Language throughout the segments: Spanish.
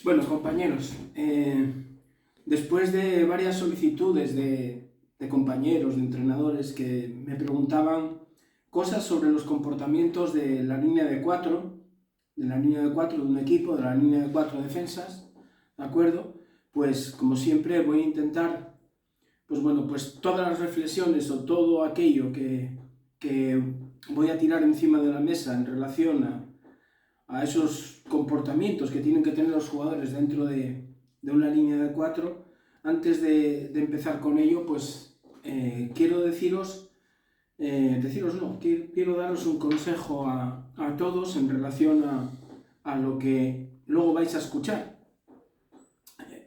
Bueno, compañeros, después de varias solicitudes de compañeros, de entrenadores que me preguntaban cosas sobre los comportamientos de la línea de cuatro, de un equipo, de la línea de cuatro defensas, ¿de acuerdo? Pues como siempre voy a intentar, pues todas las reflexiones o todo aquello que voy a tirar encima de la mesa en relación a esos comportamientos que tienen que tener los jugadores dentro de una línea de cuatro. Antes de empezar con ello, pues quiero quiero daros un consejo a todos en relación a lo que luego vais a escuchar.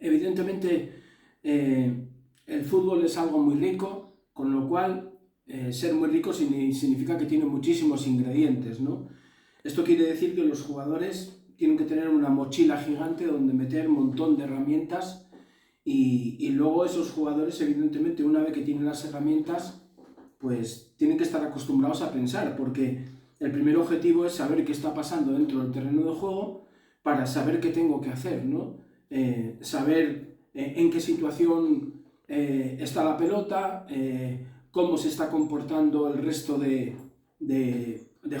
Evidentemente, el fútbol es algo muy rico, con lo cual ser muy rico significa que tiene muchísimos ingredientes, ¿no? Esto quiere decir que los jugadores tienen que tener una mochila gigante donde meter un montón de herramientas y luego esos jugadores, evidentemente, una vez que tienen las herramientas, pues tienen que estar acostumbrados a pensar, porque el primer objetivo es saber qué está pasando dentro del terreno de juego para saber qué tengo que hacer, ¿no? Saber en qué situación está la pelota, cómo se está comportando el resto de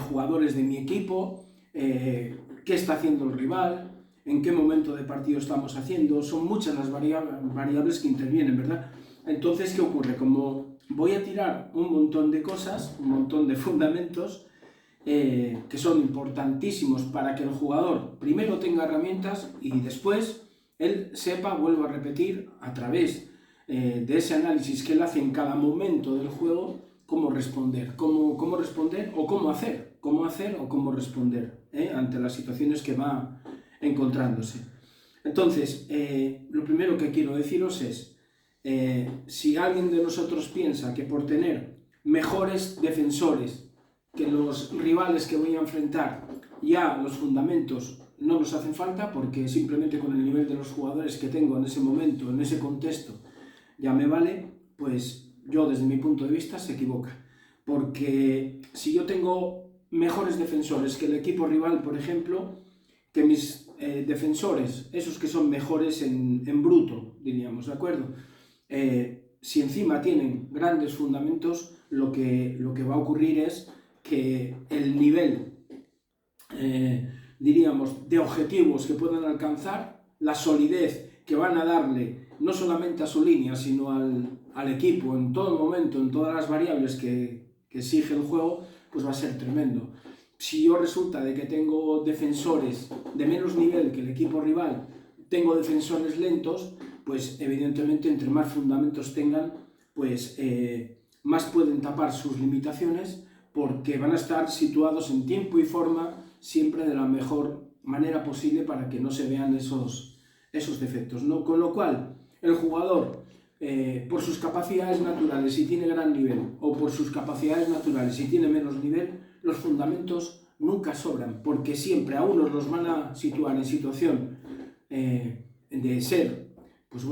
jugadores de mi equipo, qué está haciendo el rival, en qué momento de partido estamos haciendo. Son muchas las variables que intervienen, ¿verdad? Entonces, ¿qué ocurre? Como voy a tirar un montón de cosas, un montón de fundamentos, que son importantísimos para que el jugador primero tenga herramientas y después él sepa, vuelvo a repetir, a través de ese análisis que él hace en cada momento del juego, cómo responder, cómo responder o cómo hacer o cómo responder ante las situaciones que va encontrándose. Entonces, lo primero que quiero deciros es, si alguien de nosotros piensa que por tener mejores defensores que los rivales que voy a enfrentar, ya los fundamentos no nos hacen falta, porque simplemente con el nivel de los jugadores que tengo en ese momento, en ese contexto, ya me vale, pues yo desde mi punto de vista se equivoca. Porque si yo tengo mejores defensores que el equipo rival, por ejemplo, que mis defensores, esos que son mejores en bruto, diríamos, ¿de acuerdo? Si encima tienen grandes fundamentos, lo que va a ocurrir es que el nivel, diríamos, de objetivos que puedan alcanzar, la solidez que van a darle no solamente a su línea, sino al equipo en todo momento, en todas las variables que exige el juego, pues va a ser tremendo. Si yo resulta de que tengo defensores de menos nivel que el equipo rival, tengo defensores lentos, pues evidentemente entre más fundamentos tengan, pues más pueden tapar sus limitaciones, porque van a estar situados en tiempo y forma siempre de la mejor manera posible para que no se vean esos defectos, ¿no? Con lo cual, el jugador, por sus capacidades naturales, si tiene gran nivel, o por sus capacidades naturales, si tiene menos nivel, los fundamentos nunca sobran, porque siempre a unos los van a situar en situación de ser pues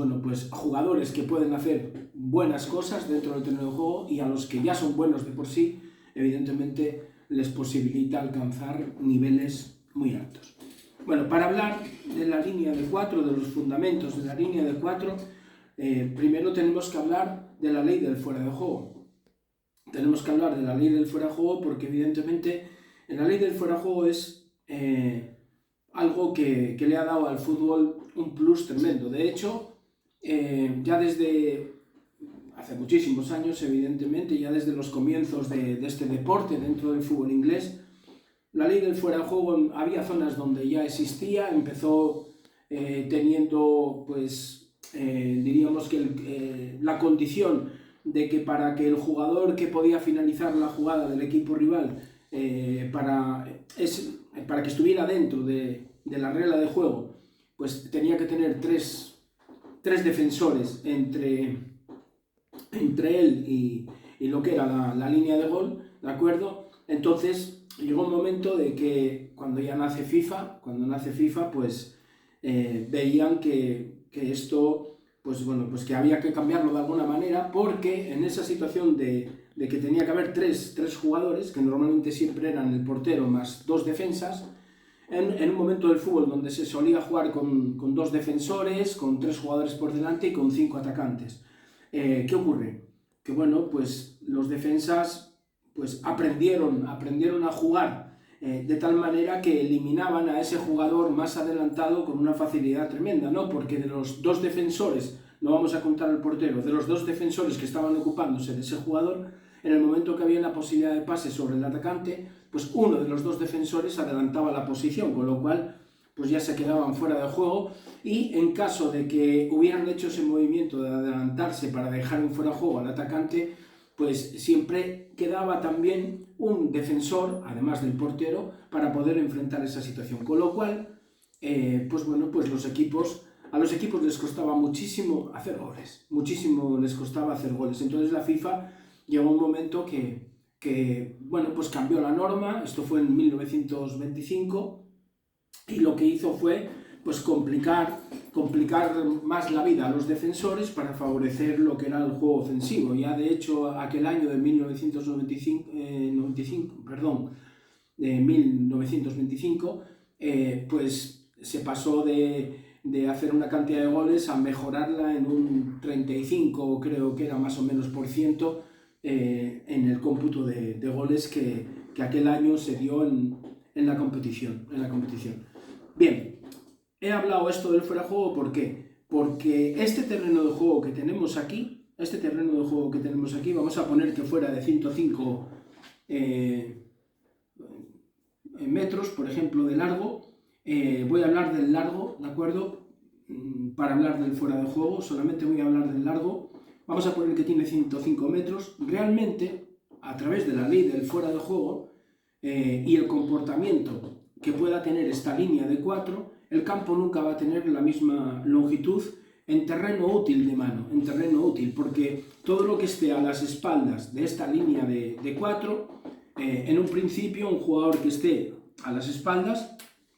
jugadores que pueden hacer buenas cosas dentro del terreno de juego, y a los que ya son buenos de por sí, evidentemente les posibilita alcanzar niveles muy altos. Bueno, para hablar de la línea de 4, de los fundamentos de la línea de 4, primero tenemos que hablar de la ley del fuera de juego. Tenemos que hablar de la ley del fuera de juego porque evidentemente en la ley del fuera de juego es algo que le ha dado al fútbol un plus tremendo. De hecho, ya desde hace muchísimos años, evidentemente, ya desde los comienzos de este deporte dentro del fútbol inglés, la ley del fuera de juego, había zonas donde ya existía, empezó teniendo, diríamos que la condición de que para que el jugador que podía finalizar la jugada del equipo rival, para que estuviera dentro de la regla de juego, pues tenía que tener tres defensores entre él y lo que era la línea de gol, ¿de acuerdo? Entonces llegó un momento de que cuando nace FIFA, pues veían que esto, pues que había que cambiarlo de alguna manera, porque en esa situación de que tenía que haber tres jugadores, que normalmente siempre eran el portero más dos defensas, en un momento del fútbol donde se solía jugar con 2 defensores, con 3 jugadores por delante y con 5 atacantes. ¿Qué ocurre? Que bueno, pues los defensas pues aprendieron a jugar de tal manera que eliminaban a ese jugador más adelantado con una facilidad tremenda, ¿no? Porque de los 2 defensores, no vamos a contar al portero, de los 2 defensores que estaban ocupándose de ese jugador, en el momento que había la posibilidad de pase sobre el atacante, pues uno de los 2 defensores adelantaba la posición, con lo cual pues ya se quedaban fuera de juego, y en caso de que hubieran hecho ese movimiento de adelantarse para dejar en fuera de juego al atacante, pues siempre quedaba también un defensor, además del portero, para poder enfrentar esa situación. Con lo cual, pues bueno, pues a los equipos les costaba muchísimo hacer goles, muchísimo les costaba hacer goles. Entonces la FIFA llegó un momento que bueno, pues cambió la norma, esto fue en 1925, y lo que hizo fue pues complicar más la vida a los defensores para favorecer lo que era el juego ofensivo. Ya de hecho aquel año de 1925 pues se pasó de hacer una cantidad de goles a mejorarla en un 35, creo que era más o menos por ciento, en el cómputo de goles que aquel año se dio en la competición. Bien, he hablado esto del fuera de juego, ¿por qué? Porque este terreno de juego que tenemos aquí, vamos a poner que fuera de 105 metros, por ejemplo, de largo. Voy a hablar del largo, ¿de acuerdo? Para hablar del fuera de juego, solamente voy a hablar del largo. Vamos a poner que tiene 105 metros. Realmente, a través de la ley del fuera de juego y el comportamiento que pueda tener esta línea de 4, el campo nunca va a tener la misma longitud en terreno útil de mano, porque todo lo que esté a las espaldas de esta línea de 4, en un principio un jugador que esté a las espaldas,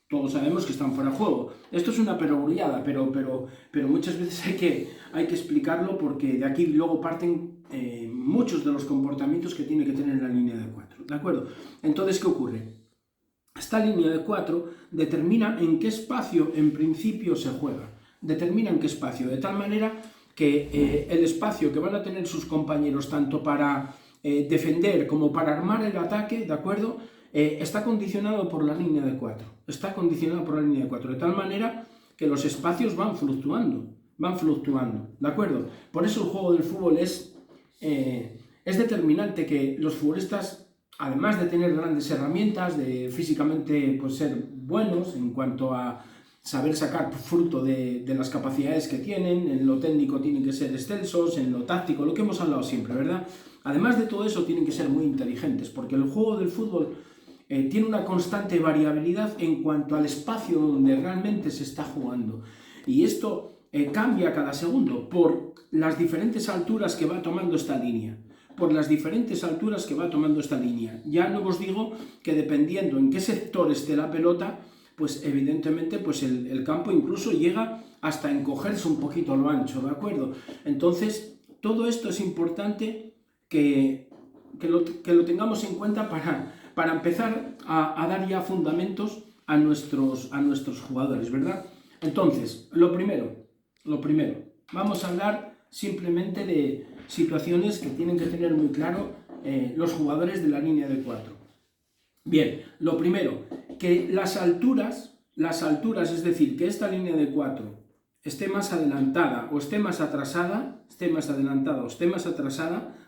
todos sabemos que están fuera de juego. Esto es una perogrullada, pero muchas veces hay que explicarlo, porque de aquí luego parten muchos de los comportamientos que tiene que tener la línea de 4, ¿de acuerdo? Entonces, ¿qué ocurre? Esta línea de 4 determina en qué espacio en principio se juega, de tal manera que el espacio que van a tener sus compañeros tanto para defender como para armar el ataque, ¿de acuerdo? Está condicionado por la línea de 4, de tal manera que los espacios van fluctuando, ¿de acuerdo? Por eso el juego del fútbol es determinante, que los futbolistas, además de tener grandes herramientas, de físicamente pues, ser buenos en cuanto a saber sacar fruto de las capacidades que tienen, en lo técnico tienen que ser excelsos, en lo táctico, lo que hemos hablado siempre, ¿verdad? Además de todo eso tienen que ser muy inteligentes, porque el juego del fútbol tiene una constante variabilidad en cuanto al espacio donde realmente se está jugando. Y esto cambia cada segundo por las diferentes alturas que va tomando esta línea. Ya no os digo que dependiendo en qué sector esté la pelota, pues evidentemente pues el campo incluso llega hasta encogerse un poquito a lo ancho, ¿de acuerdo? Entonces, todo esto es importante que lo tengamos en cuenta para empezar a dar ya fundamentos a nuestros jugadores, ¿verdad? Entonces, lo primero, vamos a hablar simplemente de situaciones que tienen que tener muy claro los jugadores de la línea de 4. Bien, lo primero, que las alturas, es decir, que esta línea de 4 esté más adelantada o esté más atrasada,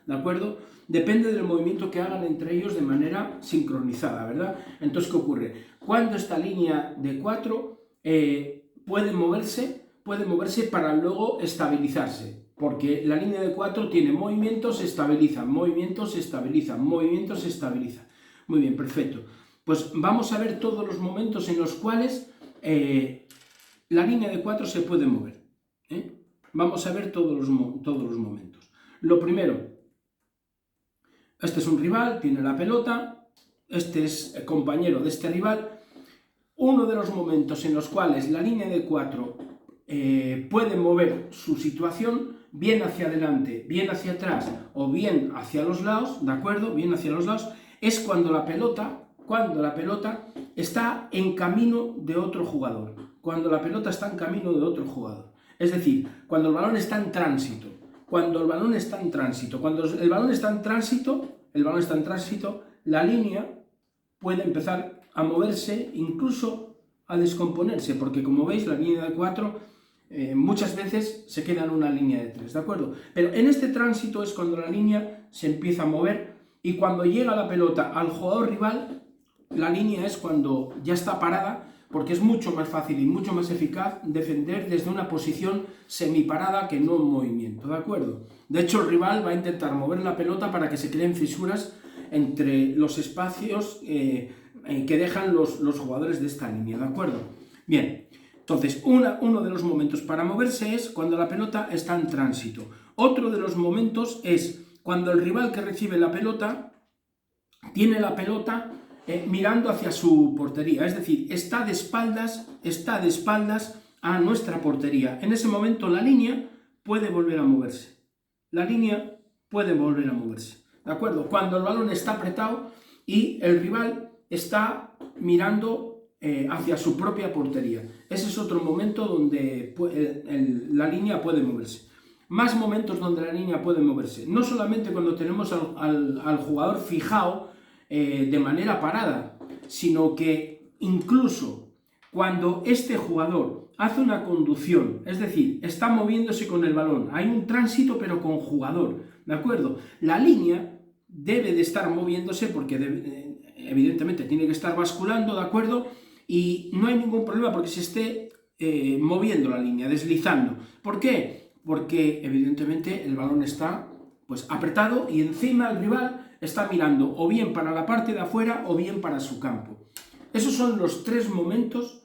¿de acuerdo? Depende del movimiento que hagan entre ellos de manera sincronizada, ¿verdad? Entonces, ¿qué ocurre? Cuando esta línea de 4 puede moverse para luego estabilizarse, porque la línea de 4 tiene movimientos, se estabiliza. Muy bien, perfecto. Pues vamos a ver todos los momentos en los cuales la línea de 4 se puede mover. Vamos a ver todos los momentos. Lo primero, este es un rival, tiene la pelota, este es el compañero de este rival. Uno de los momentos en los cuales la línea de 4 puede mover su situación, bien hacia adelante, bien hacia atrás o bien hacia los lados, ¿de acuerdo? Es cuando la pelota cuando la pelota está en camino de otro jugador. Cuando la pelota está en camino de otro jugador. Es decir, cuando el balón está en tránsito. Cuando el balón está en tránsito. Cuando el balón está en tránsito, la línea puede empezar a moverse, incluso a descomponerse, porque como veis, la línea de 4 muchas veces se queda en una línea de 3, ¿de acuerdo? Pero en este tránsito es cuando la línea se empieza a mover y cuando llega la pelota al jugador rival, la línea es cuando ya está parada, porque es mucho más fácil y mucho más eficaz defender desde una posición semiparada que no en movimiento, ¿de acuerdo? De hecho, el rival va a intentar mover la pelota para que se creen fisuras entre los espacios que dejan los jugadores de esta línea, ¿de acuerdo? Bien, entonces uno de los momentos para moverse es cuando la pelota está en tránsito. Otro de los momentos es cuando el rival que recibe la pelota tiene la pelota mirando hacia su portería, es decir, está de espaldas a nuestra portería. En ese momento la línea puede volver a moverse. La línea puede volver a moverse, ¿de acuerdo? Cuando el balón está apretado y el rival está mirando hacia su propia portería. Ese es otro momento donde la línea puede moverse. Más momentos donde la línea puede moverse. No solamente cuando tenemos al jugador fijado de manera parada, sino que incluso cuando este jugador hace una conducción, es decir, está moviéndose con el balón, hay un tránsito pero con jugador, ¿de acuerdo? La línea debe de estar moviéndose porque evidentemente tiene que estar basculando, ¿de acuerdo? Y no hay ningún problema porque se esté moviendo la línea, deslizando. ¿Por qué? Porque evidentemente el balón está pues apretado y encima el rival está mirando o bien para la parte de afuera o bien para su campo. Esos son los tres momentos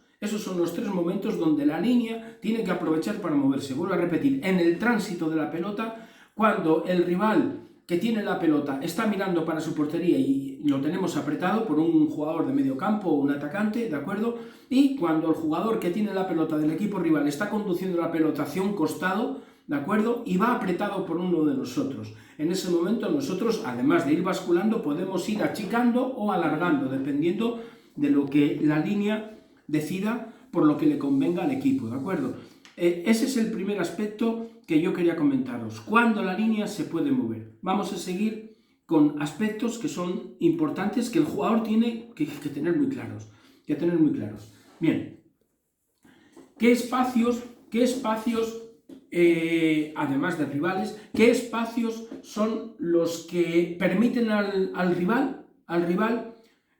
donde la línea tiene que aprovechar para moverse. Vuelvo a repetir, en el tránsito de la pelota, cuando el rival que tiene la pelota está mirando para su portería y lo tenemos apretado por un jugador de medio campo o un atacante, ¿de acuerdo? Y cuando el jugador que tiene la pelota del equipo rival está conduciendo la pelota hacia un costado, ¿de acuerdo? Y va apretado por uno de nosotros. En ese momento nosotros, además de ir basculando, podemos ir achicando o alargando, dependiendo de lo que la línea decida por lo que le convenga al equipo, ¿de acuerdo? Ese es el primer aspecto que yo quería comentaros, cuando la línea se puede mover. Vamos a seguir con aspectos que son importantes, que el jugador tiene que tener muy claros. Bien, ¿qué espacios, además de rivales, qué espacios son los que permiten al rival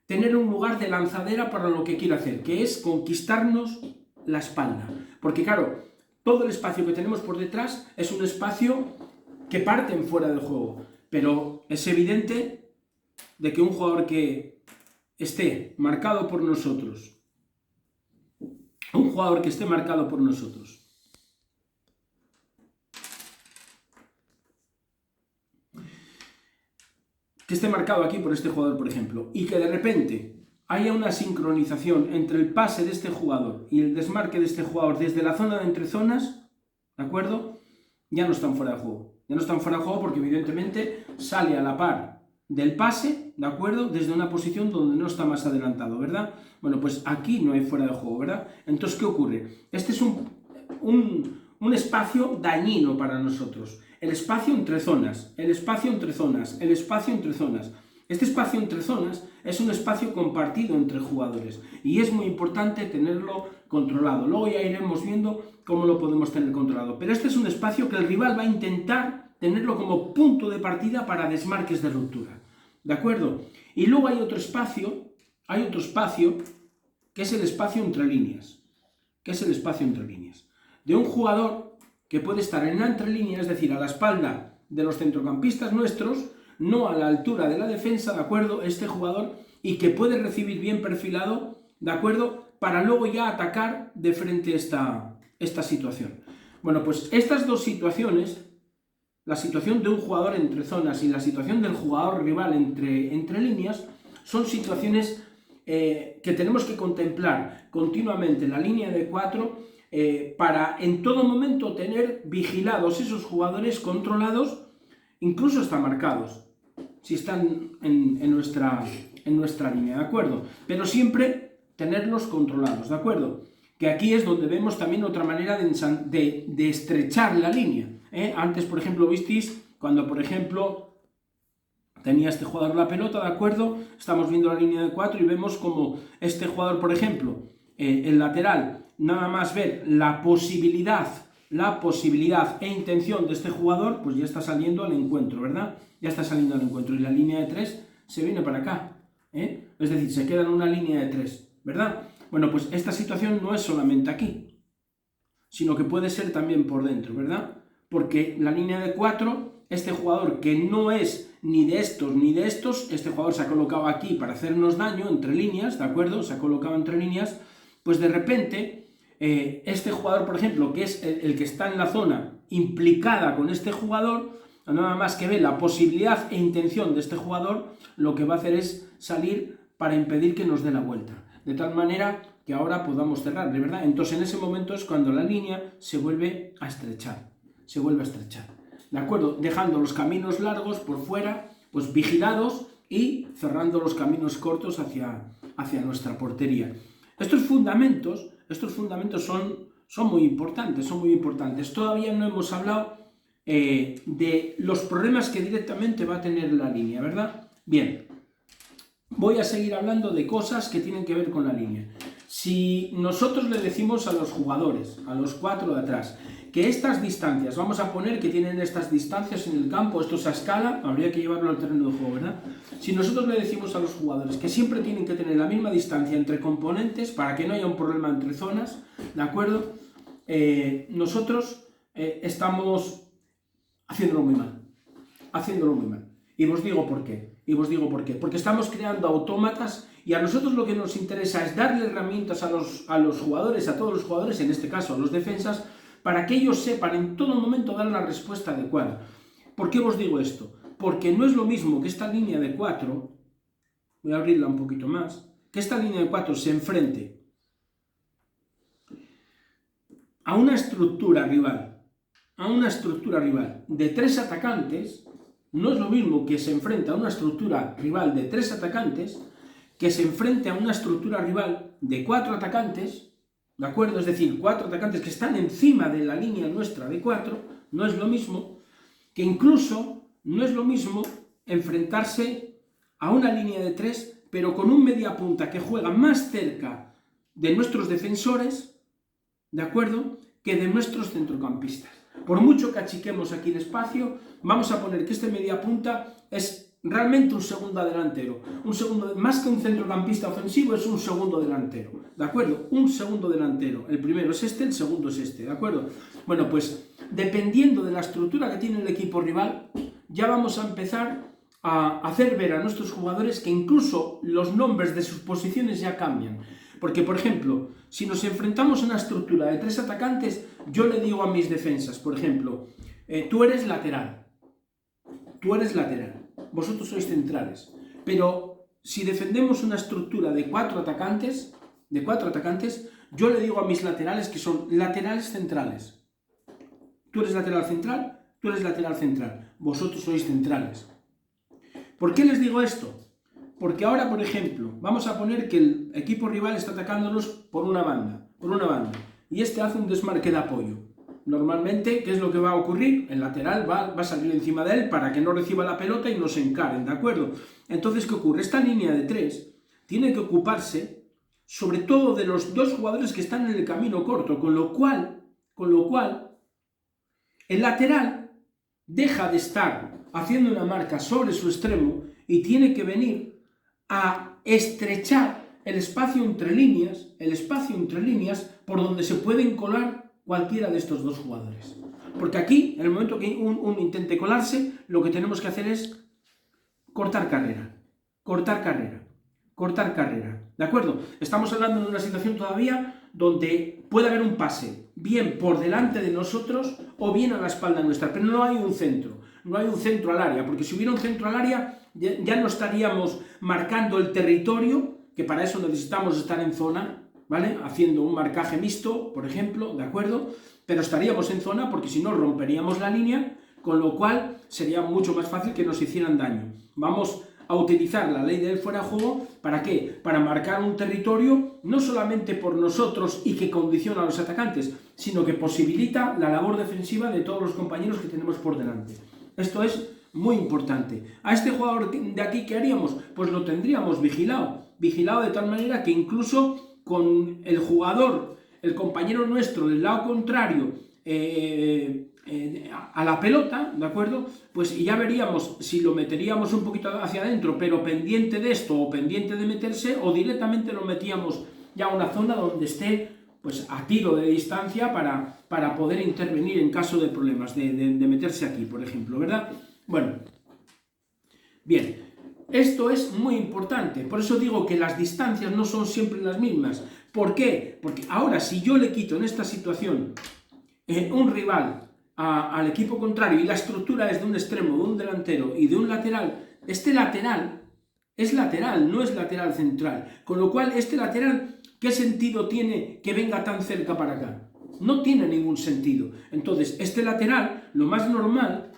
tener un lugar de lanzadera para lo que quiere hacer, que es conquistarnos la espalda? Porque claro, todo el espacio que tenemos por detrás es un espacio que parte en fuera del juego, pero es evidente de que un jugador que esté marcado por nosotros, que esté marcado aquí por este jugador, por ejemplo, y que de repente haya una sincronización entre el pase de este jugador y el desmarque de este jugador desde la zona de entre zonas, ¿de acuerdo? Ya no están fuera de juego. Ya no están fuera de juego porque evidentemente sale a la par del pase, ¿de acuerdo? Desde una posición donde no está más adelantado, ¿verdad? Bueno, pues aquí no hay fuera de juego, ¿verdad? Entonces, ¿qué ocurre? Este es un espacio dañino para nosotros. El espacio entre zonas. Este espacio entre zonas es un espacio compartido entre jugadores y es muy importante tenerlo controlado. Luego ya iremos viendo cómo lo podemos tener controlado. Pero este es un espacio que el rival va a intentar tenerlo como punto de partida para desmarques de ruptura. ¿De acuerdo? Y luego hay otro espacio que es el espacio entre líneas. De un jugador que puede estar en la entrelínea, es decir, a la espalda de los centrocampistas nuestros, no a la altura de la defensa, ¿de acuerdo? Este jugador, y que puede recibir bien perfilado, ¿de acuerdo? Para luego ya atacar de frente esta situación. Bueno, pues estas dos situaciones, la situación de un jugador entre zonas y la situación del jugador rival entre líneas, son situaciones que tenemos que contemplar continuamente en la línea de 4 para en todo momento tener vigilados esos jugadores, controlados, incluso hasta marcados, si están en en nuestra línea, ¿de acuerdo? Pero siempre tenerlos controlados, ¿de acuerdo? Que aquí es donde vemos también otra manera de estrechar la línea, ¿eh? Antes, por ejemplo, visteis cuando, por ejemplo, tenía este jugador la pelota, ¿de acuerdo? Estamos viendo la línea de 4 y vemos como este jugador, por ejemplo, el lateral, nada más ver la posibilidad e intención de este jugador, pues ya está saliendo al encuentro, ¿verdad? Ya está saliendo al encuentro y la línea de 3 se viene para acá, ¿eh? Es decir, se queda en una línea de 3, ¿verdad? Bueno, pues esta situación no es solamente aquí, sino que puede ser también por dentro, ¿verdad? Porque la línea de 4, este jugador que no es ni de estos ni de estos, este jugador se ha colocado aquí para hacernos daño entre líneas, ¿de acuerdo? Se ha colocado entre líneas, pues de repente este jugador, por ejemplo, que es el que está en la zona implicada con este jugador, nada más que ve la posibilidad e intención de este jugador, lo que va a hacer es salir para impedir que nos dé la vuelta, de tal manera que ahora podamos cerrarle, ¿verdad? Entonces en ese momento es cuando la línea se vuelve a estrechar, ¿de acuerdo? Dejando los caminos largos por fuera, pues vigilados, y cerrando los caminos cortos hacia nuestra portería. Estos fundamentos son muy importantes, Todavía no hemos hablado de los problemas que directamente va a tener la línea, ¿verdad? Bien, voy a seguir hablando de cosas que tienen que ver con la línea. Si nosotros le decimos a los jugadores, a los 4 de atrás, que estas distancias, vamos a poner que tienen estas distancias en el campo, esto es a escala, habría que llevarlo al terreno de juego, ¿verdad? Si nosotros le decimos a los jugadores que siempre tienen que tener la misma distancia entre componentes para que no haya un problema entre zonas, ¿de acuerdo? Nosotros estamos haciéndolo muy mal. Y os digo por qué. Porque estamos creando autómatas y a nosotros lo que nos interesa es darle herramientas a los jugadores, a todos los jugadores, en este caso a los defensas, para que ellos sepan en todo momento dar la respuesta adecuada. ¿Por qué os digo esto? Porque no es lo mismo que esta línea de 4, voy a abrirla un poquito más, que esta línea de 4 se enfrente a una estructura rival, de 3 atacantes. No es lo mismo que se enfrente a una estructura rival de 3 atacantes que se enfrente a una estructura rival de 4 atacantes, ¿de acuerdo? Es decir, 4 atacantes que están encima de la línea nuestra de 4, no es lo mismo, que incluso no es lo mismo enfrentarse a una línea de 3, pero con un mediapunta que juega más cerca de nuestros defensores, ¿de acuerdo?, que de nuestros centrocampistas. Por mucho que achiquemos aquí el espacio, vamos a poner que este mediapunta es realmente un segundo delantero. Más que un centrocampista ofensivo, es un segundo delantero, ¿de acuerdo? Un segundo delantero. El primero es este, el segundo es este, ¿de acuerdo? Bueno, pues dependiendo de la estructura que tiene el equipo rival, ya vamos a empezar a hacer ver a nuestros jugadores que incluso los nombres de sus posiciones ya cambian. Porque, por ejemplo, si nos enfrentamos a una estructura de 3 atacantes, yo le digo a mis defensas, por ejemplo, tú eres lateral, vosotros sois centrales, pero si defendemos una estructura de 4 atacantes, yo le digo a mis laterales que son laterales centrales. Tú eres lateral central, vosotros sois centrales. ¿Por qué les digo esto? Porque ahora, por ejemplo, vamos a poner que el equipo rival está atacándonos por una banda, y este hace un desmarque de apoyo. Normalmente, ¿qué es lo que va a ocurrir? El lateral va a salir encima de él para que no reciba la pelota y no se encaren, ¿de acuerdo? Entonces, ¿qué ocurre? Esta línea de 3 tiene que ocuparse sobre todo de los 2 jugadores que están en el camino corto, con lo cual el lateral deja de estar haciendo una marca sobre su extremo y tiene que venir a estrechar el espacio entre líneas por donde se pueden colar cualquiera de estos 2 jugadores. Porque aquí, en el momento que uno intente colarse, lo que tenemos que hacer es cortar carrera, ¿de acuerdo? Estamos hablando de una situación todavía donde puede haber un pase, bien por delante de nosotros o bien a la espalda nuestra, pero no hay un centro al área, porque si hubiera un centro al área, ya no estaríamos marcando el territorio, que para eso necesitamos estar en zona, ¿vale? Haciendo un marcaje mixto, por ejemplo, ¿de acuerdo? Pero estaríamos en zona porque si no romperíamos la línea, con lo cual sería mucho más fácil que nos hicieran daño. Vamos a utilizar la ley del fuera de juego, ¿para qué? Para marcar un territorio no solamente por nosotros y que condiciona a los atacantes, sino que posibilita la labor defensiva de todos los compañeros que tenemos por delante. Esto es muy importante. A este jugador de aquí, ¿qué haríamos? Pues lo tendríamos vigilado de tal manera que incluso con el jugador, el compañero nuestro del lado contrario, a la pelota, ¿de acuerdo? Pues ya veríamos si lo meteríamos un poquito hacia adentro, pero pendiente de esto o pendiente de meterse, o directamente lo metíamos ya a una zona donde esté pues a tiro de distancia para poder intervenir en caso de problemas, de meterse aquí, por ejemplo, ¿verdad? Bueno, bien, esto es muy importante, por eso digo que las distancias no son siempre las mismas. ¿Por qué? Porque ahora si yo le quito en esta situación un rival al equipo contrario y la estructura es de un extremo, de un delantero y de un lateral, este lateral es lateral, no es lateral central, con lo cual este lateral, ¿qué sentido tiene que venga tan cerca para acá? No tiene ningún sentido. Entonces, este lateral, lo más normal,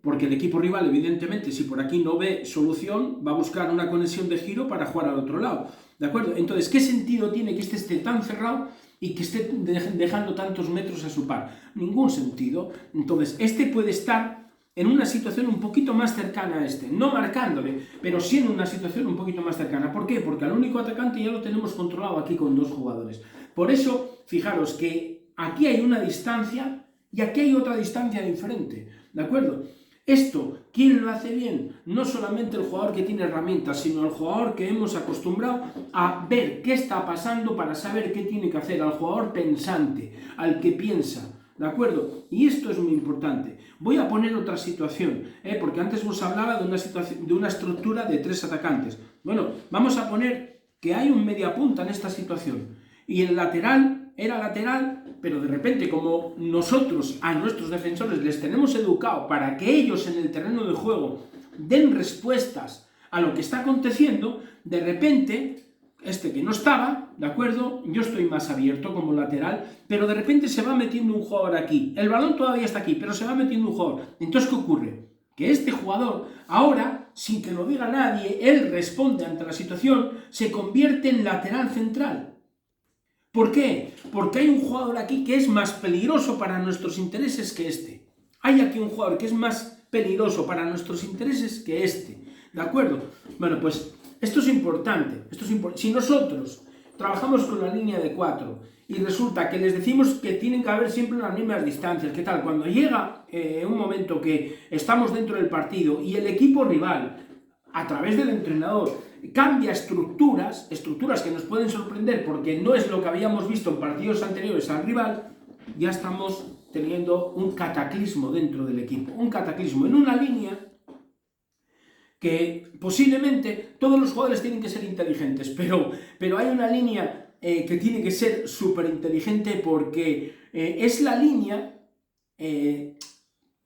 porque el equipo rival, evidentemente, si por aquí no ve solución, va a buscar una conexión de giro para jugar al otro lado, ¿de acuerdo? Entonces, ¿qué sentido tiene que este esté tan cerrado y que esté dejando tantos metros a su par? Ningún sentido. Entonces, este puede estar en una situación un poquito más cercana a este, no marcándole, pero sí en una situación un poquito más cercana. ¿Por qué? Porque al único atacante ya lo tenemos controlado aquí con dos jugadores. Por eso, fijaros que aquí hay una distancia y aquí hay otra distancia diferente, ¿de acuerdo? Esto, ¿quién lo hace bien? No solamente el jugador que tiene herramientas, sino el jugador que hemos acostumbrado a ver qué está pasando para saber qué tiene que hacer, al jugador pensante, al que piensa, ¿de acuerdo? Y esto es muy importante. Voy a poner otra situación, porque antes os hablaba de una estructura de 3 atacantes. Bueno, vamos a poner que hay un mediapunta en esta situación y el lateral era lateral, pero de repente, como nosotros a nuestros defensores les tenemos educado para que ellos en el terreno de juego den respuestas a lo que está aconteciendo, de repente, este que no estaba, ¿de acuerdo? Yo estoy más abierto como lateral, pero de repente se va metiendo un jugador aquí. El balón todavía está aquí, pero se va metiendo un jugador. Entonces, ¿qué ocurre? Que este jugador, ahora, sin que lo diga nadie, él responde ante la situación, se convierte en lateral central. ¿Por qué? Porque hay un jugador aquí que es más peligroso para nuestros intereses que este. Hay aquí un jugador que es más peligroso para nuestros intereses que este. ¿De acuerdo? Bueno, pues esto es importante. Si nosotros trabajamos con la línea de 4 y resulta que les decimos que tienen que haber siempre las mismas distancias, ¿qué tal? Cuando llega un momento que estamos dentro del partido y el equipo rival, a través del entrenador, cambia estructuras que nos pueden sorprender porque no es lo que habíamos visto en partidos anteriores al rival, ya estamos teniendo un cataclismo dentro del equipo, un cataclismo en una línea que posiblemente todos los jugadores tienen que ser inteligentes, pero hay una línea que tiene que ser súper inteligente porque es la línea que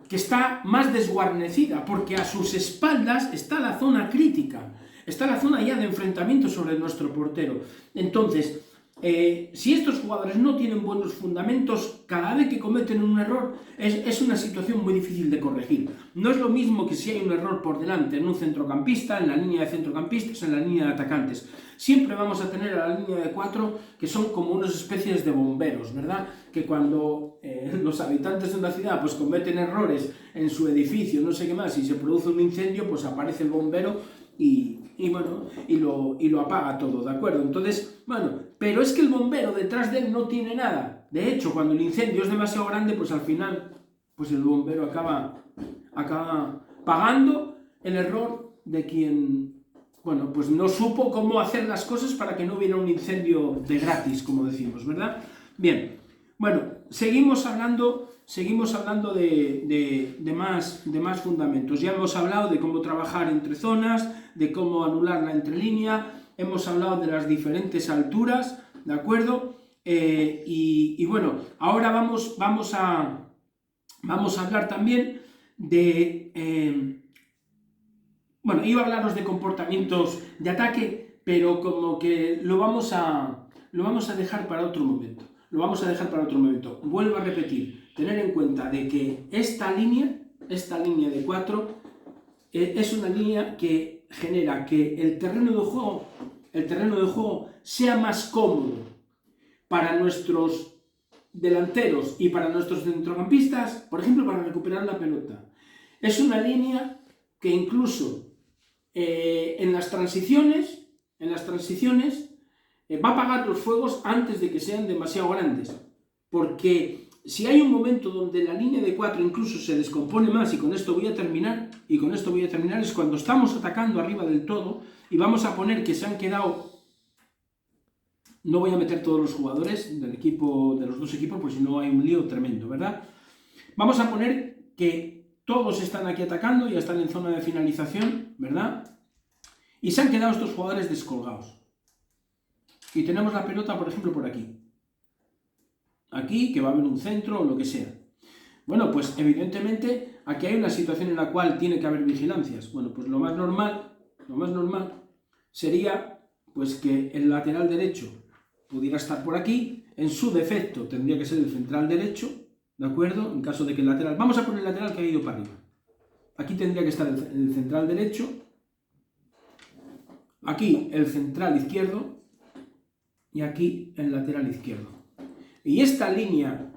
está más desguarnecida, porque a sus espaldas está la zona crítica, está la zona ya de enfrentamiento sobre nuestro portero. Entonces, si estos jugadores no tienen buenos fundamentos, cada vez que cometen un error es una situación muy difícil de corregir. No es lo mismo que si hay un error por delante en un centrocampista, en la línea de centrocampistas, en la línea de atacantes. Siempre vamos a tener a la línea de 4 que son como unas especies de bomberos, ¿verdad? Que cuando los habitantes de una ciudad pues cometen errores en su edificio, no sé qué más, y se produce un incendio, pues aparece el bombero y lo apaga todo, ¿de acuerdo? Entonces, bueno, pero es que el bombero detrás de él no tiene nada. De hecho, cuando el incendio es demasiado grande, pues al final, pues el bombero acaba pagando el error de quien, bueno, pues no supo cómo hacer las cosas para que no hubiera un incendio de gratis, como decimos, ¿verdad? Bien, bueno, seguimos hablando de más fundamentos. Ya hemos hablado de cómo trabajar entre zonas, de cómo anular la entrelínea, hemos hablado de las diferentes alturas, ¿de acuerdo? Y bueno, ahora vamos a hablar también de... bueno, iba a hablaros de comportamientos de ataque, pero como que lo vamos a dejar para otro momento. Vuelvo a repetir, tener en cuenta de que esta línea de 4 es una línea que genera que el terreno de juego sea más cómodo para nuestros delanteros y para nuestros centrocampistas, por ejemplo, para recuperar la pelota. Es una línea que incluso en las transiciones va a apagar los fuegos antes de que sean demasiado grandes, porque si hay un momento donde la línea de 4 incluso se descompone más, y con esto voy a terminar, es cuando estamos atacando arriba del todo y vamos a poner que se han quedado, no voy a meter todos los jugadores del equipo, de los dos equipos, pues si no hay un lío tremendo, ¿verdad? Vamos a poner que todos están aquí atacando, ya están en zona de finalización, ¿verdad? Y se han quedado estos jugadores descolgados. Y tenemos la pelota, por ejemplo, por aquí. Aquí, que va a haber un centro o lo que sea. Bueno, pues evidentemente aquí hay una situación en la cual tiene que haber vigilancias. Bueno, pues lo más normal sería pues que el lateral derecho pudiera estar por aquí. En su defecto tendría que ser el central derecho, ¿de acuerdo? En caso de que el lateral... Vamos a poner el lateral que ha ido para arriba. Aquí tendría que estar el central derecho. Aquí el central izquierdo. Y aquí el lateral izquierdo. Y esta línea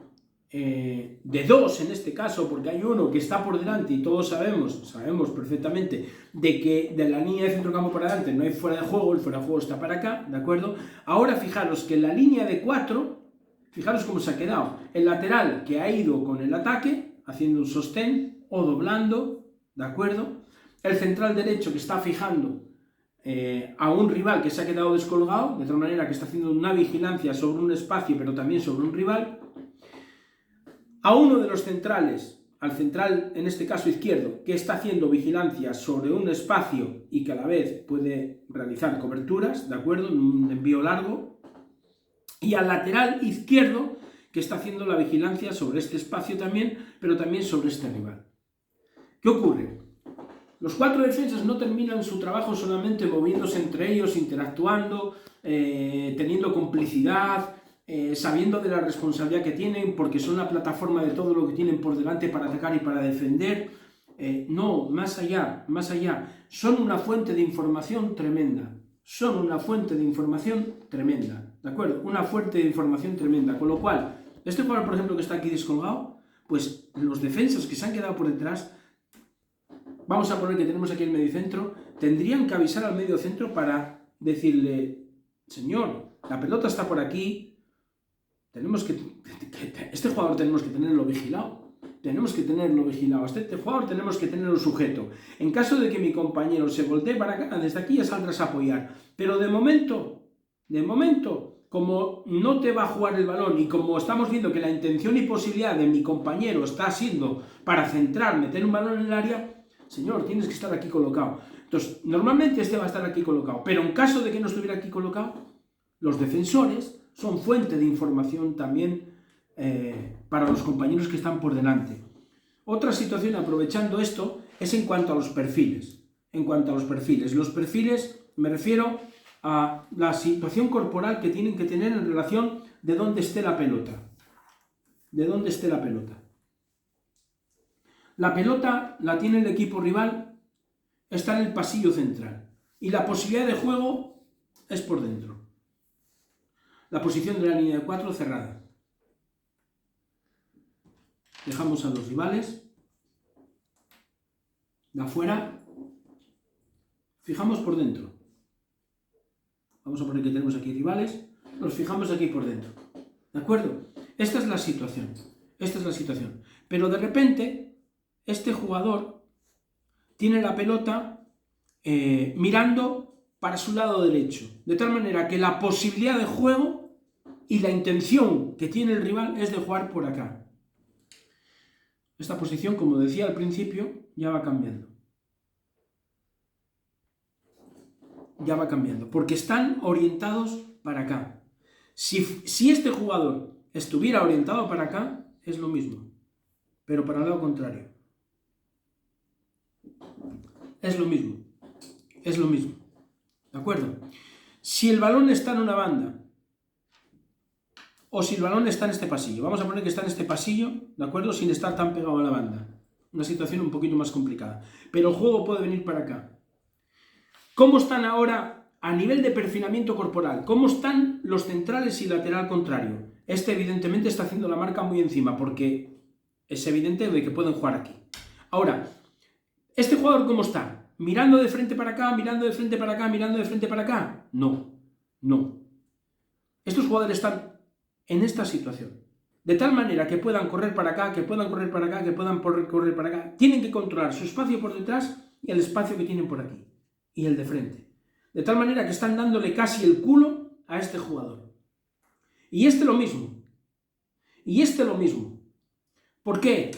de dos en este caso, porque hay uno que está por delante y todos sabemos perfectamente de que de la línea de centrocampo para adelante no hay fuera de juego, el fuera de juego está para acá, ¿de acuerdo? Ahora fijaros que en la línea de 4, fijaros cómo se ha quedado. El lateral que ha ido con el ataque, haciendo un sostén o doblando, ¿de acuerdo? El central derecho que está fijando a un rival que se ha quedado descolgado, de tal manera que está haciendo una vigilancia sobre un espacio, pero también sobre un rival. A uno de los centrales, al central en este caso izquierdo, que está haciendo vigilancia sobre un espacio y que a la vez puede realizar coberturas, ¿de acuerdo? En un envío largo. Y al lateral izquierdo, que está haciendo la vigilancia sobre este espacio también, pero también sobre este rival. ¿Qué ocurre? Los 4 defensas no terminan su trabajo solamente moviéndose entre ellos, interactuando, teniendo complicidad, sabiendo de la responsabilidad que tienen, porque son la plataforma de todo lo que tienen por delante para atacar y para defender. No, más allá, son una fuente de información tremenda. ¿De acuerdo? Una fuente de información tremenda, con lo cual, este jugador, por ejemplo, que está aquí descolgado, pues los defensas que se han quedado por detrás, vamos a poner que tenemos aquí el mediocentro, tendrían que avisar al mediocentro para decirle, señor, la pelota está por aquí, este jugador tenemos que tenerlo vigilado, este jugador tenemos que tenerlo sujeto. En caso de que mi compañero se voltee para acá, desde aquí ya saldrás a apoyar. Pero de momento, como no te va a jugar el balón y como estamos viendo que la intención y posibilidad de mi compañero está siendo para centrar, meter un balón en el área, señor, tienes que estar aquí colocado. Entonces, normalmente este va a estar aquí colocado, pero en caso de que no estuviera aquí colocado, los defensores son fuente de información también para los compañeros que están por delante. Otra situación, aprovechando esto, es en cuanto a los perfiles. Los perfiles me refiero a la situación corporal que tienen que tener en relación de dónde esté la pelota. La pelota la tiene el equipo rival, está en el pasillo central y la posibilidad de juego es por dentro. La posición de la línea de 4 cerrada. Dejamos a los rivales de afuera, fijamos por dentro. Vamos a poner que tenemos aquí rivales, los fijamos aquí por dentro. ¿De acuerdo? Esta es la situación. Pero de repente, este jugador tiene la pelota mirando para su lado derecho, de tal manera que la posibilidad de juego y la intención que tiene el rival es de jugar por acá. Esta posición, como decía al principio, ya va cambiando. Porque están orientados para acá. Si este jugador estuviera orientado para acá, es lo mismo, pero para el lado contrario. Es lo mismo. ¿De acuerdo? Si el balón está en una banda, o si el balón está en este pasillo, vamos a poner que está en este pasillo, ¿de acuerdo? Sin estar tan pegado a la banda. Una situación un poquito más complicada. Pero el juego puede venir para acá. ¿Cómo están ahora a nivel de perfilamiento corporal? ¿Cómo están los centrales y lateral contrario? Este evidentemente está haciendo la marca muy encima porque es evidente de que pueden jugar aquí. Ahora, ¿este jugador cómo está? ¿Mirando de frente para acá, mirando de frente para acá, mirando de frente para acá? No, no. Estos jugadores están en esta situación. De tal manera que puedan correr para acá, que puedan correr para acá, que puedan correr para acá. Tienen que controlar su espacio por detrás y el espacio que tienen por aquí. Y el de frente. De tal manera que están dándole casi el culo a este jugador. Y este lo mismo. Y este lo mismo. ¿Por qué?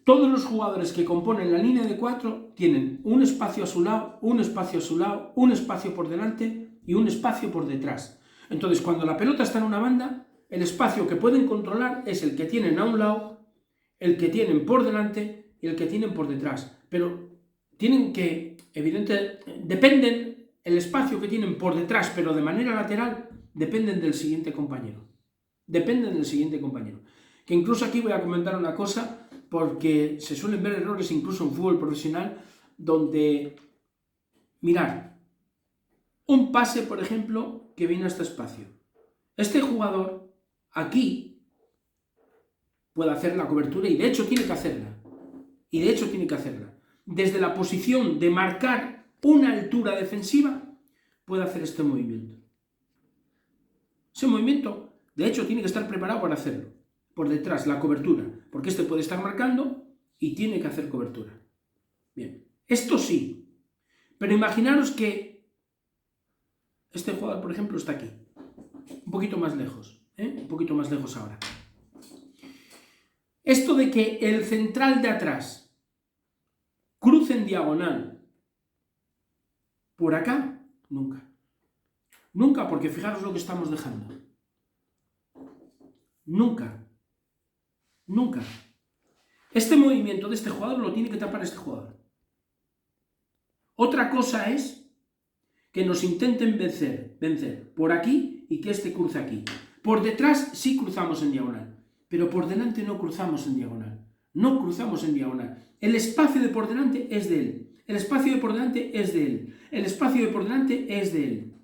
Todos los jugadores que componen la línea de 4 tienen un espacio a su lado, un espacio a su lado, un espacio por delante y un espacio por detrás. Entonces, cuando la pelota está en una banda, el espacio que pueden controlar es el que tienen a un lado, el que tienen por delante y el que tienen por detrás. Pero tienen que, dependen el espacio que tienen por detrás, pero de manera lateral, dependen del siguiente compañero. Dependen del siguiente compañero. Que incluso aquí voy a comentar una cosa, porque se suelen ver errores incluso en fútbol profesional, donde, mirad, un pase, por ejemplo, que viene a este espacio. Este jugador, aquí, puede hacer la cobertura y de hecho tiene que hacerla. Y de hecho tiene que hacerla. Desde la posición de marcar una altura defensiva, puede hacer este movimiento. Ese movimiento, de hecho, tiene que estar preparado para hacerlo. Por detrás, la cobertura. Porque este puede estar marcando y tiene que hacer cobertura. Bien, esto sí. Pero imaginaros que este jugador, por ejemplo, está aquí. Un poquito más lejos. Un poquito más lejos ahora. Esto de que el central de atrás cruce en diagonal por acá, nunca. Nunca, porque fijaros lo que estamos dejando. Nunca. Nunca. Este movimiento de este jugador lo tiene que tapar este jugador. Otra cosa es que nos intenten vencer por aquí y que este cruce aquí. Por detrás sí cruzamos en diagonal, pero por delante no cruzamos en diagonal. No cruzamos en diagonal. El espacio de por delante es de él. El espacio de por delante es de él. El espacio de por delante es de él.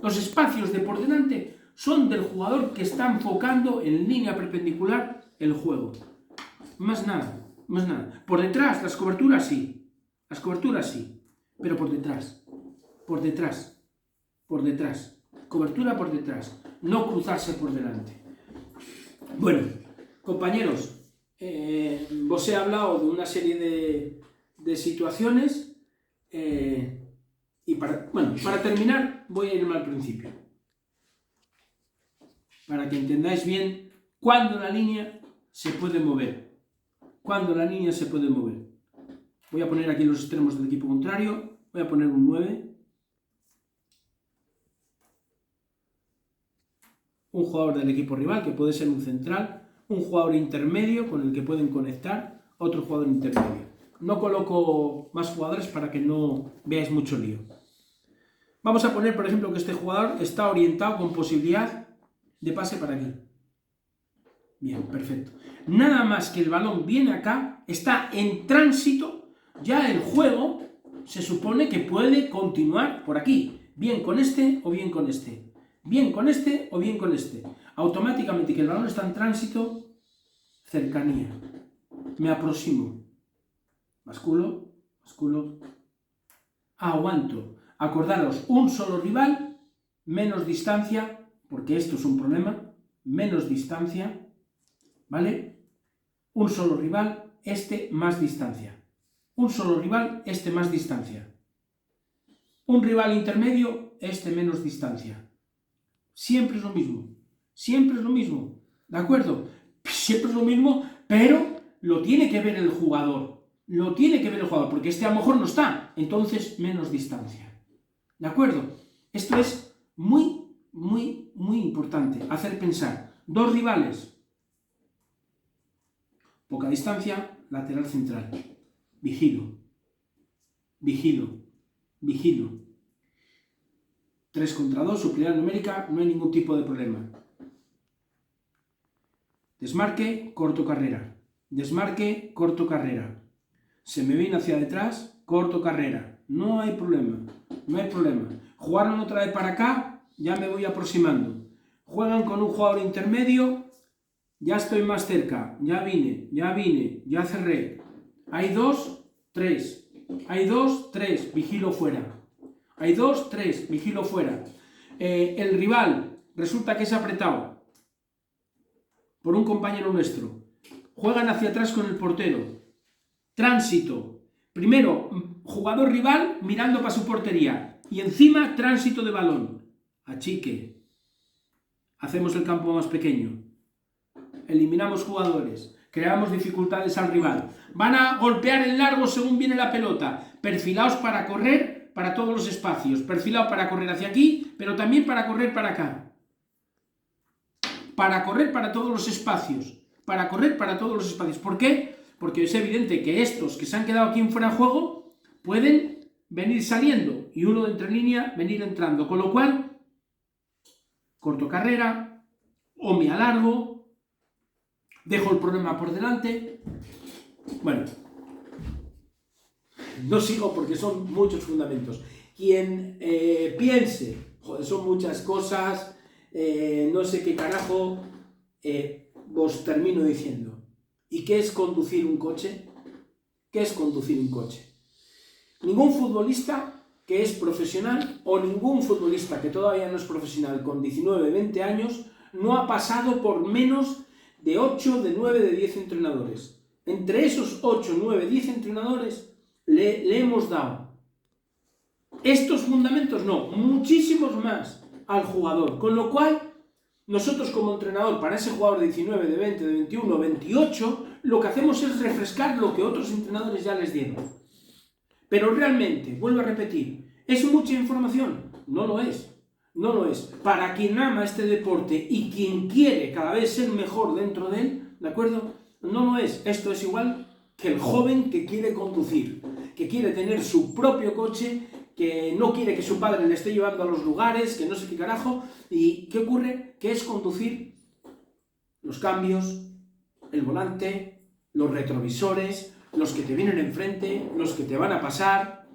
Los espacios de por delante son del jugador que está enfocando en línea perpendicular el juego. Más nada, más nada. Por detrás, las coberturas sí. Las coberturas sí. Pero por detrás. Por detrás. Por detrás. Cobertura por detrás. No cruzarse por delante. Bueno, compañeros, os he hablado de una serie de situaciones y para terminar voy a irme al principio. Para que entendáis bien cuándo la línea se puede mover. Cuándo la línea se puede mover. Voy a poner aquí los extremos del equipo contrario. Voy a poner un 9. Un jugador del equipo rival, que puede ser un central. Un jugador intermedio con el que pueden conectar. Otro jugador intermedio. No coloco más jugadores para que no veáis mucho lío. Vamos a poner, por ejemplo, que este jugador está orientado con posibilidad de pase para aquí. Bien, perfecto. Nada más que el balón viene acá, está en tránsito, ya el juego se supone que puede continuar por aquí. Bien con este o bien con este. Bien con este o bien con este. Automáticamente que el balón está en tránsito, cercanía. Me aproximo. Basculo, basculo. Aguanto. Acordaros, un solo rival, menos distancia, porque esto es un problema, menos distancia, ¿vale? Un solo rival, este más distancia. Un solo rival, este más distancia. Un rival intermedio, este menos distancia. Siempre es lo mismo. Siempre es lo mismo. ¿De acuerdo? Siempre es lo mismo, pero lo tiene que ver el jugador. Lo tiene que ver el jugador, porque este a lo mejor no está. Entonces, menos distancia. ¿De acuerdo? Esto es muy, muy, muy importante. Hacer pensar. Dos rivales. Poca distancia, lateral central. Vigilo. Vigilo. Vigilo. 3 contra 2, superioridad numérica, no hay ningún tipo de problema. Desmarque, corto carrera. Desmarque, corto carrera. Se me viene hacia detrás, corto carrera. no hay problema, no hay problema. Jugaron otra vez para acá, ya me voy aproximando. Juegan con un jugador intermedio, ya estoy más cerca, ya vine, ya cerré. Hay 2, 3. Hay 2, 3, vigilo fuera. Hay 2, 3, vigilo fuera. El rival resulta que es apretado por un compañero nuestro. Juegan hacia atrás con el portero. Tránsito. Primero, jugador rival mirando para su portería. Y encima, tránsito de balón. Achique. Hacemos el campo más pequeño. Eliminamos jugadores. Creamos dificultades al rival. Van a golpear en largo según viene la pelota. Perfilaos para correr para todos los espacios. Perfilaos para correr hacia aquí, pero también para correr para acá. Para correr para todos los espacios. Para correr para todos los espacios. ¿Por qué? Porque es evidente que estos que se han quedado aquí en fuera de juego pueden venir saliendo y uno de entre línea venir entrando. Con lo cual, corto carrera o me alargo, dejo el problema por delante. Bueno, no sigo porque son muchos fundamentos. Quien piense, joder, son muchas cosas, no sé qué carajo, os termino diciendo. ¿Y qué es conducir un coche? ¿Qué es conducir un coche? Ningún futbolista que es profesional o ningún futbolista que todavía no es profesional con 19, 20 años no ha pasado por menos de 8, de 9, de 10 entrenadores. Entre esos 8, 9, 10 entrenadores le hemos dado estos fundamentos, no, muchísimos más al jugador. Con lo cual, nosotros como entrenador, para ese jugador de 19, de 20, de 21, 28, lo que hacemos es refrescar lo que otros entrenadores ya les dieron. Pero realmente, vuelvo a repetir, ¿es mucha información? No lo es. No lo es. Para quien ama este deporte y quien quiere cada vez ser mejor dentro de él, ¿de acuerdo? No lo es. Esto es igual que el joven que quiere conducir, que quiere tener su propio coche, que no quiere que su padre le esté llevando a los lugares, que no sé qué carajo. ¿Y qué ocurre? Que es conducir los cambios, el volante, los retrovisores, los que te vienen enfrente, los que te van a pasar,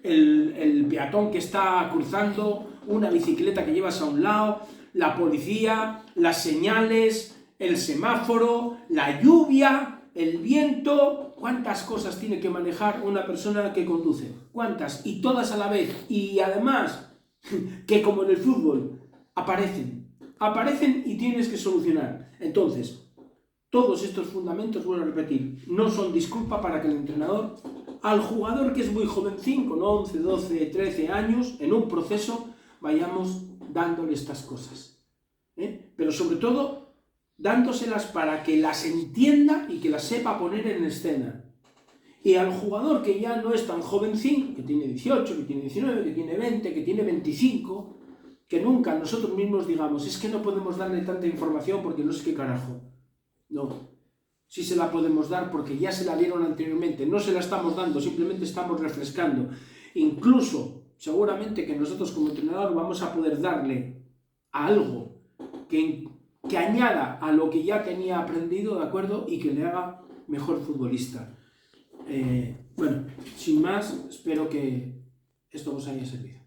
el peatón que está cruzando, una bicicleta que llevas a un lado, la policía, las señales, el semáforo, la lluvia, el viento. ¿Cuántas cosas tiene que manejar una persona que conduce? ¿Cuántas? Y todas a la vez. Y además, que como en el fútbol, aparecen y tienes que solucionar. Entonces, todos estos fundamentos, vuelvo a repetir, no son disculpa para que el entrenador, al jugador que es muy jovencín, con 11, 12, 13 años, en un proceso, vayamos dándole estas cosas. Pero sobre todo, dándoselas para que las entienda y que las sepa poner en escena. Y al jugador que ya no es tan jovencín, que tiene 18, que tiene 19, que tiene 20, que tiene 25, que nunca nosotros mismos digamos, es que no podemos darle tanta información porque no sé qué carajo. No, sí se la podemos dar porque ya se la dieron anteriormente, no se la estamos dando, simplemente estamos refrescando. Incluso, seguramente que nosotros como entrenador vamos a poder darle algo que añada a lo que ya tenía aprendido, ¿de acuerdo? Y que le haga mejor futbolista. Bueno, sin más, espero que esto os haya servido.